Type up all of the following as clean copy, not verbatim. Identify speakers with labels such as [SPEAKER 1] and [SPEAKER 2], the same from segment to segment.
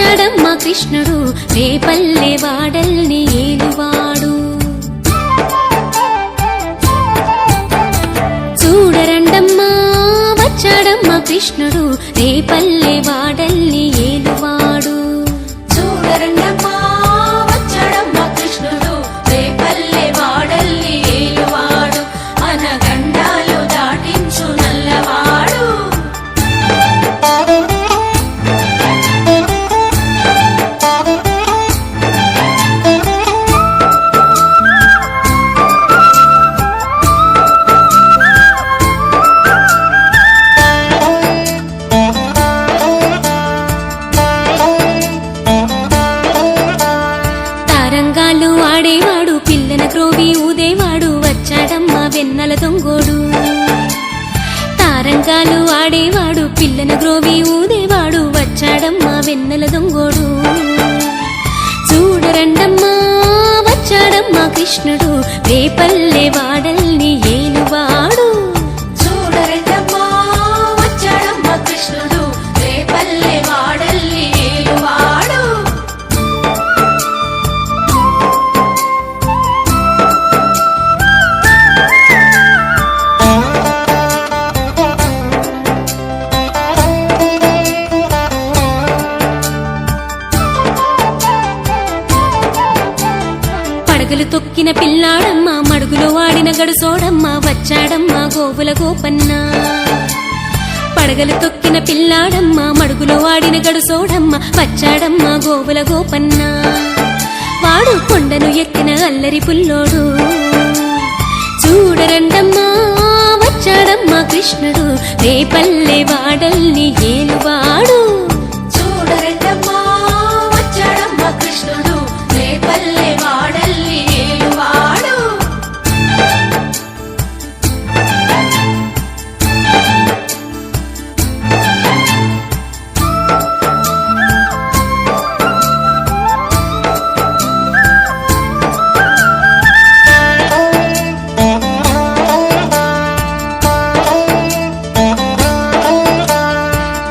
[SPEAKER 1] వచ్చాడమ్మా కృష్ణుడు రేపల్లె వాడల్ని ఏలువాడు. చూడరండమ్మా వచ్చాడమ్మా కృష్ణుడు రేపల్లె వాడల్ని ఏలువాడు. చూడరండమ్మా వచ్చాడమ్మా కృష్ణుడు రేపల్లె వాడల్ని ఏలువాడు. అనగండాలు దాటించు నల్లవాడు. తారంగాలు ఆడేవాడు పిల్లన క్రోవి ఊదేవాడు వచ్చాడమ్మా వెన్నెల దొంగోడు. తారంగాలు ఆడేవాడు పిల్లన గ్రోవి ఊదేవాడు వచ్చాడమ్మా వెన్నెల దొంగోడు. చూడరండమ్మా వచ్చాడమ్మా కృష్ణుడు రేపల్లె వాడల్ని ఏలువాడు. చూడరండమ్మా వచ్చాడమ్మా కృష్ణుడు రేపల్లె వాడల్ని ఏలువాడు. పడగలు తొక్కిన పిల్లాడమ్మ మడుగులో వాడిన గడుసోడమ్మ వచ్చాడమ్మా గోవుల గోపన్న. పడగలు తొక్కిన పిల్లాడమ్మ మడుగులో వాడిన గడుసోడమ్మ వచ్చాడమ్మా గోవుల గోపన్న. వాడు కొండను ఎక్కిన అల్లరి పుల్లోడు. చూడరండమ్మా వచ్చాడమ్మా కృష్ణుడు రేపల్లె వాడల్ని ఏలువాడు. చూడరండమ్మా వచ్చాడమ్మా కృష్ణుడు రేపల్లె వాడల్ని ఏలువాడు.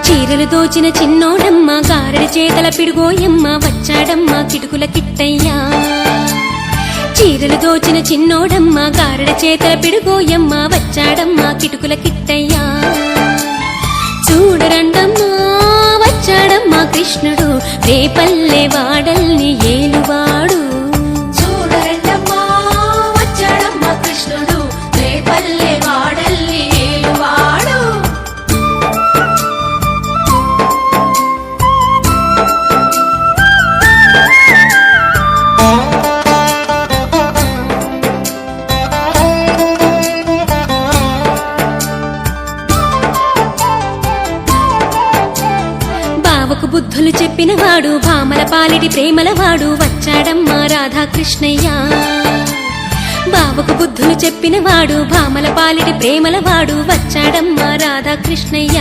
[SPEAKER 1] చీరలు దోచిన చిన్నోడమ్మ గారడి చేతల పిడుగోయమ్మ వచ్చాడమ్మా కిటుకుల కిట్టయ్యా. చీరలు దోచిన చిన్నోడమ్మ గారడి చేతల పిడుగోయమ్మ వచ్చాడమ్మా కిటుకుల కిట్టయ్యా. చూడరండమ్మా వచ్చాడమ్మా కృష్ణుడు రేపల్లె వాడల్ని ఏలువాడు. చూడరండమ్మా వచ్చాడమ్మా కృష్ణుడు రేపల్లె వాడల్ని ఏలువాడు. బావకు బుద్ధులు చెప్పినవాడు భామల పాలిటి ప్రేమలవాడు వచ్చాడమ్మా రాధాకృష్ణయ్య. బావకు బుద్ధులు చెప్పినవాడు భామల పాలిటి ప్రేమలవాడు వచ్చాడమ్మా రాధాకృష్ణయ్య.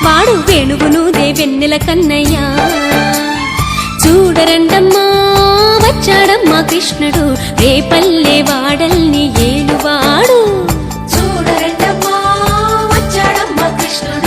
[SPEAKER 1] వాడు వేణువునూదే వెన్నెల కన్నయ్య. చూడరండమ్మా వచ్చాడమ్మా కృష్ణుడు రేపల్లె వాడల్ని ఏలువాడు. చూడరండమ్మా వచ్చాడమ్మా కృష్ణుడు